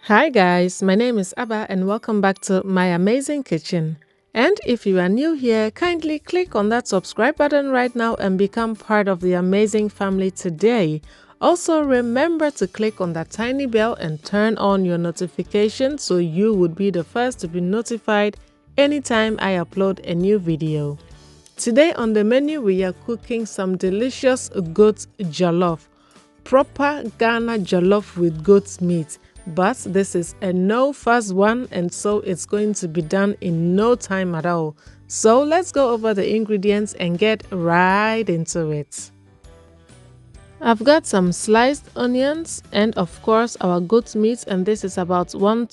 Hi guys, my name is Abba and welcome back to my amazing kitchen. And if you are new here, kindly click on that subscribe button right now and become part of the amazing family today. Also remember to click on that tiny bell and turn on your notifications so you would be the first to be notified anytime I upload a new video. Today on the menu we are cooking some delicious goat jollof. Proper Ghana jollof with goat's meat. But this is a no fuss one, and so it's going to be done in no time at all. So let's go over the ingredients and get right into it. I've got some sliced onions and of course our goat's meat, and this is about 1.3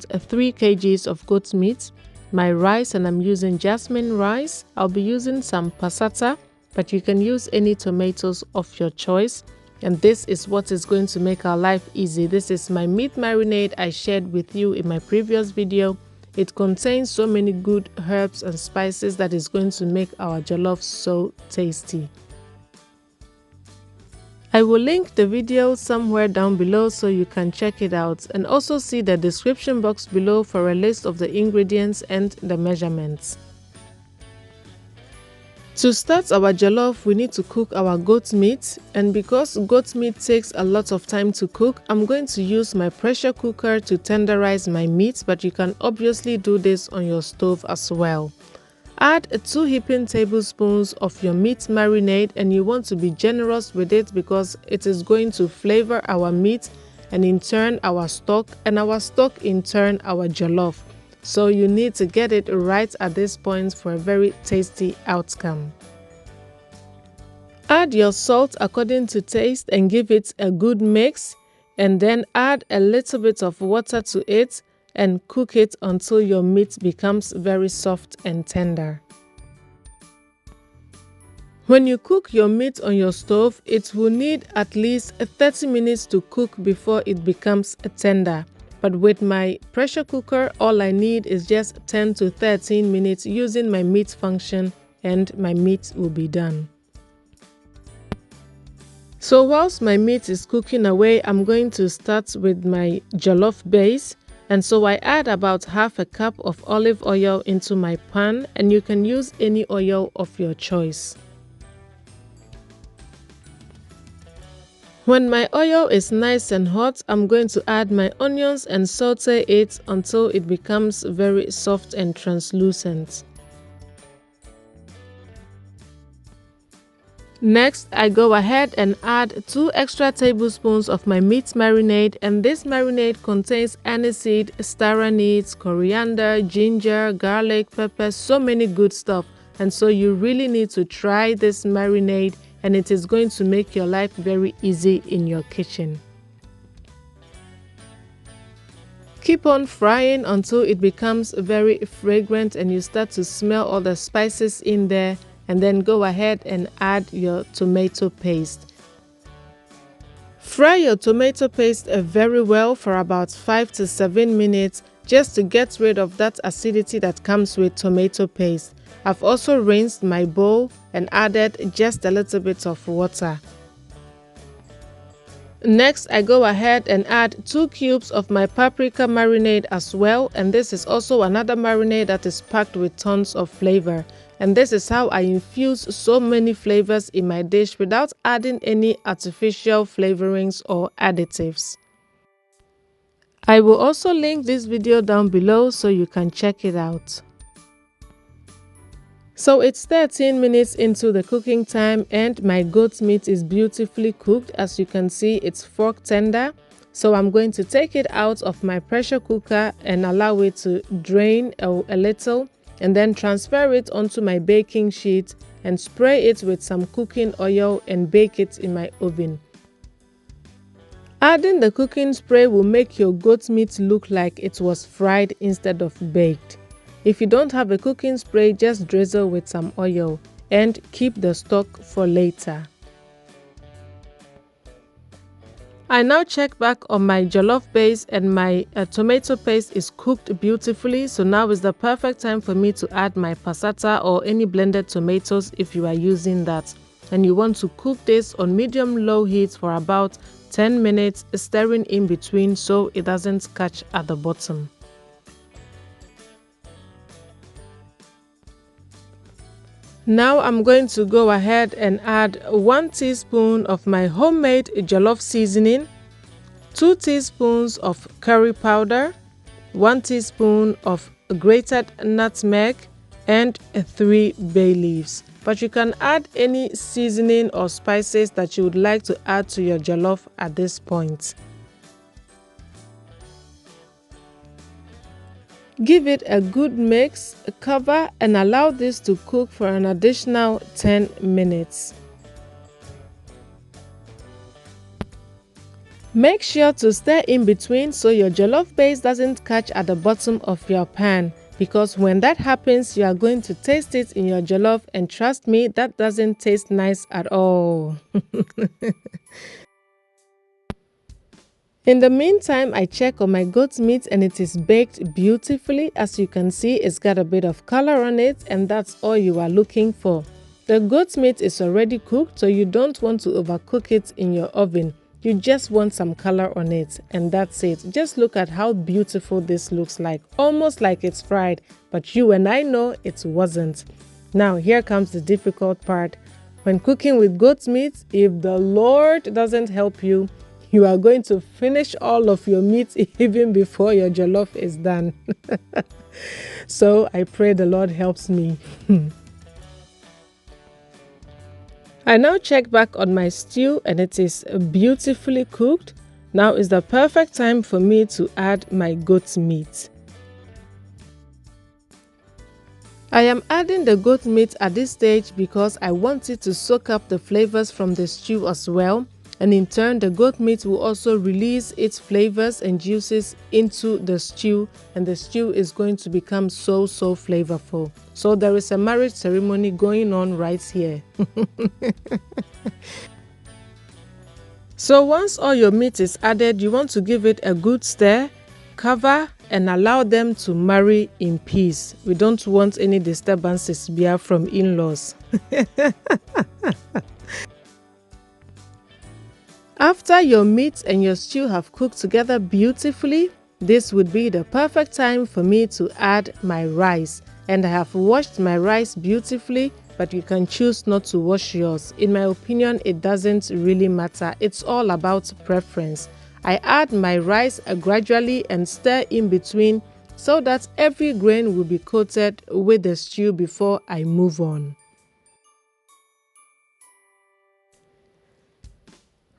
kgs of goat's meat. My rice, and I'm using jasmine rice. I'll be using some passata, but you can use any tomatoes of your choice. And this is what is going to make our life easy. This is my meat marinade I shared with you in my previous video. It contains so many good herbs and spices that is going to make our jollof so tasty. I will link the video somewhere down below so you can check it out, and also see the description box below for a list of the ingredients and the measurements. To start our jollof, we need to cook our goat meat, and because goat meat takes a lot of time to cook, I'm going to use my pressure cooker to tenderize my meat, but you can obviously do this on your stove as well. Add 2 heaping tablespoons of your meat marinade, and you want to be generous with it because it is going to flavor our meat and in turn our stock, and our stock in turn our jollof. So you need to get it right at this point for a very tasty outcome. Add your salt according to taste and give it a good mix, and then add a little bit of water to it and cook it until your meat becomes very soft and tender. When you cook your meat on your stove, it will need at least 30 minutes to cook before it becomes tender. But with my pressure cooker, all I need is just 10 to 13 minutes using my meat function, and my meat will be done. So whilst my meat is cooking away, I'm going to start with my jollof base. And so I add about half a cup of olive oil into my pan, and you can use any oil of your choice. When my oil is nice and hot, I'm going to add my onions and saute it until it becomes very soft and translucent. Next, I go ahead and add 2 extra tablespoons of my meat marinade, and this marinade contains aniseed, star anise, coriander, ginger, garlic, pepper, so many good stuff. And so you really need to try this marinade, and it is going to make your life very easy in your kitchen. Keep on frying until it becomes very fragrant and you start to smell all the spices in there, and then go ahead and add your tomato paste. Fry your tomato paste very well for about 5 to 7 minutes just to get rid of that acidity that comes with tomato paste. I've also rinsed my bowl and added just a little bit of water. Next, I go ahead and add 2 cubes of my paprika marinade as well, and this is also another marinade that is packed with tons of flavor. And this is how I infuse so many flavors in my dish without adding any artificial flavorings or additives. I will also link this video down below so you can check it out. So it's 13 minutes into the cooking time, and my goat's meat is beautifully cooked. As you can see, it's fork tender. So I'm going to take it out of my pressure cooker and allow it to drain a little, and then transfer it onto my baking sheet and spray it with some cooking oil and bake it in my oven. Adding the cooking spray will make your goat meat look like it was fried instead of baked. If you don't have a cooking spray, just drizzle with some oil and keep the stock for later. I now check back on my jollof base, and my tomato paste is cooked beautifully. So now is the perfect time for me to add my passata or any blended tomatoes if you are using that. And you want to cook this on medium-low heat for about 10 minutes, stirring in between so it doesn't catch at the bottom. Now I'm going to go ahead and add 1 teaspoon of my homemade jollof seasoning, 2 teaspoons of curry powder, 1 teaspoon of grated nutmeg, and 3 bay leaves. But you can add any seasoning or spices that you would like to add to your jollof at this point. Give it a good mix, cover, and allow this to cook for an additional 10 minutes. Make sure to stir in between so your jollof base doesn't catch at the bottom of your pan, because when that happens, you are going to taste it in your jollof, and trust me, that doesn't taste nice at all. In the meantime, I check on my goat meat and it is baked beautifully. As you can see, it's got a bit of color on it, and that's all you are looking for. The goat meat is already cooked, so you don't want to overcook it in your oven. You just want some color on it, and that's it. Just look at how beautiful this looks like, almost like it's fried, but you and I know it wasn't. Now here comes the difficult part. When cooking with goat meat, if the Lord doesn't help you, you are going to finish all of your meat even before your jollof is done. So I pray the Lord helps me. I now check back on my stew and it is beautifully cooked. Now is the perfect time for me to add my goat meat. I am adding the goat meat at this stage because I want it to soak up the flavors from the stew as well. And in turn, the goat meat will also release its flavors and juices into the stew, and the stew is going to become so flavorful. So there is a marriage ceremony going on right here. So once all your meat is added, you want to give it a good stir, cover, and allow them to marry in peace. We don't want any disturbances from in-laws. After your meat and your stew have cooked together beautifully, this would be the perfect time for me to add my rice. And I have washed my rice beautifully, but you can choose not to wash yours. In my opinion, it doesn't really matter. It's all about preference. I add my rice gradually and stir in between so that every grain will be coated with the stew before I move on.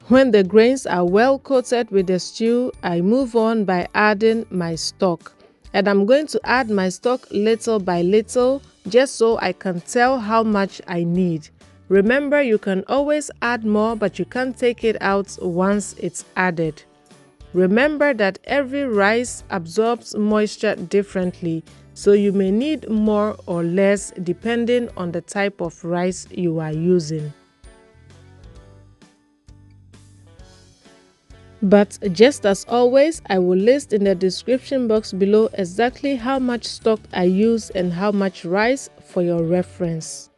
When the grains are well coated with the stew, I move on by adding my stock. And I'm going to add my stock little by little, just so I can tell how much I need. Remember, you can always add more, but you can't take it out once it's added. Remember that every rice absorbs moisture differently, so you may need more or less depending on the type of rice you are using. But just as always, I will list in the description box below exactly how much stock I use and how much rice for your reference.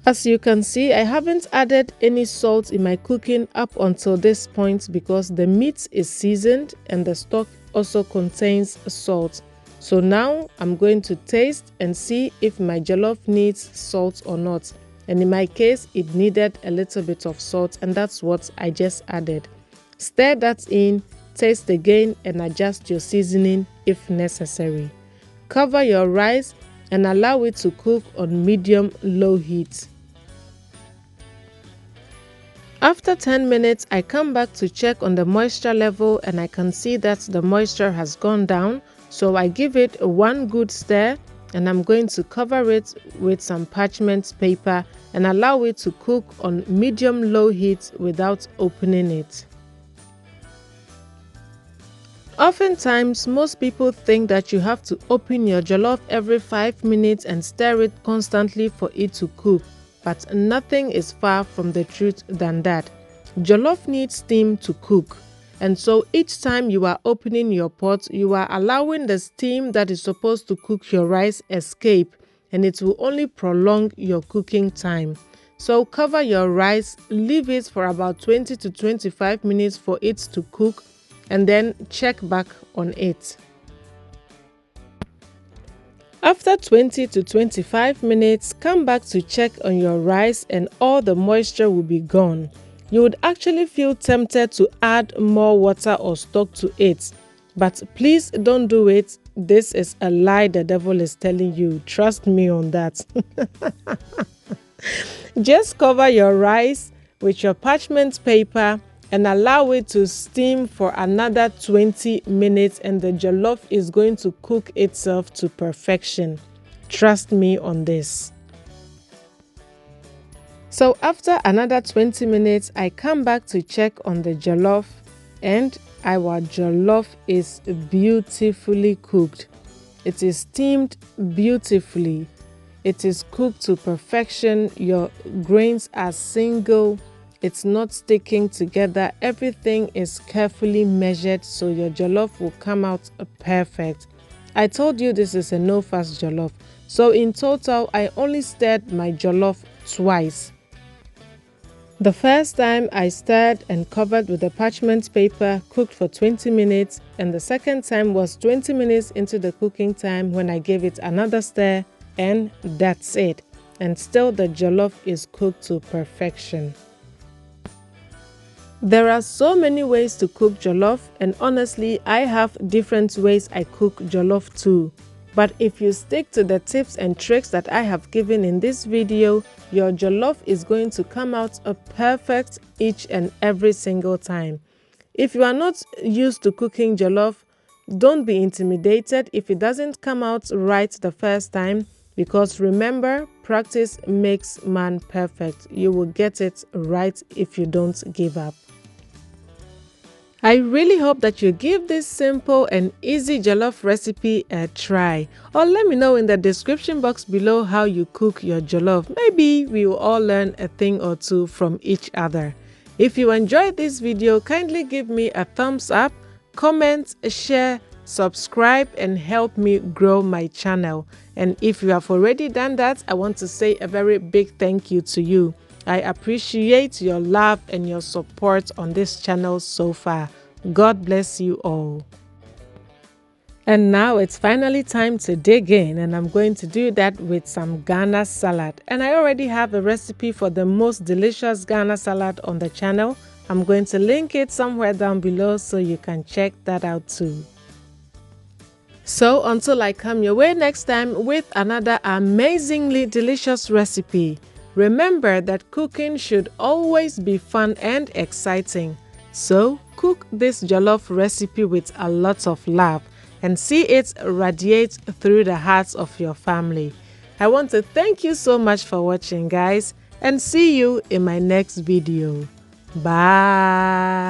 As you can see, I haven't added any salt in my cooking up until this point because the meat is seasoned and the stock also contains salt. So now I'm going to taste and see if my jollof needs salt or not. And in my case, it needed a little bit of salt, and that's what I just added. Stir that in, taste again, and adjust your seasoning if necessary. Cover your rice and allow it to cook on medium-low heat. After 10 minutes, I come back to check on the moisture level, and I can see that the moisture has gone down. So I give it one good stir, and I'm going to cover it with some parchment paper and allow it to cook on medium-low heat without opening it. Oftentimes, most people think that you have to open your jollof every 5 minutes and stir it constantly for it to cook, but nothing is far from the truth than that. Jollof needs steam to cook. And so each time you are opening your pot, you are allowing the steam that is supposed to cook your rice escape, and it will only prolong your cooking time. So cover your rice, leave it for about 20 to 25 minutes for it to cook, and then check back on it. After 20 to 25 minutes, come back to check on your rice and all the moisture will be gone. You would actually feel tempted to add more water or stock to it, but please don't do it. This is a lie the devil is telling you. Trust me on that. Just cover your rice with your parchment paper and allow it to steam for another 20 minutes, and the jollof is going to cook itself to perfection. Trust me on this. So after another 20 minutes, I come back to check on the jollof, and our jollof is beautifully cooked. It is steamed beautifully. It is cooked to perfection. Your grains are single. It's not sticking together. Everything is carefully measured, so your jollof will come out perfect. I told you this is a no-fuss jollof. So in total, I only stirred my jollof twice. The first time I stirred and covered with the parchment paper, cooked for 20 minutes, and the second time was 20 minutes into the cooking time when I gave it another stir, and that's it. And still the jollof is cooked to perfection. There are so many ways to cook jollof, and honestly, I have different ways I cook jollof too. But if you stick to the tips and tricks that I have given in this video, your jollof is going to come out perfect each and every single time. If you are not used to cooking jollof, don't be intimidated if it doesn't come out right the first time, because remember, practice makes man perfect. You will get it right if you don't give up. I really hope that you give this simple and easy jollof recipe a try, or let me know in the description box below how you cook your jollof. Maybe we will all learn a thing or two from each other. If you enjoyed this video, kindly give me a thumbs up, comment, share, subscribe, and help me grow my channel. And if you have already done that, I want to say a very big thank you to you. I appreciate your love and your support on this channel so far. God bless you all. And now it's finally time to dig in, and I'm going to do that with some Ghana salad. And I already have a recipe for the most delicious Ghana salad on the channel. I'm going to link it somewhere down below so you can check that out too. So until I come your way next time with another amazingly delicious recipe, remember that cooking should always be fun and exciting. So cook this jollof recipe with a lot of love and see it radiate through the hearts of your family. I want to thank you so much for watching, guys, and see you in my next video. Bye.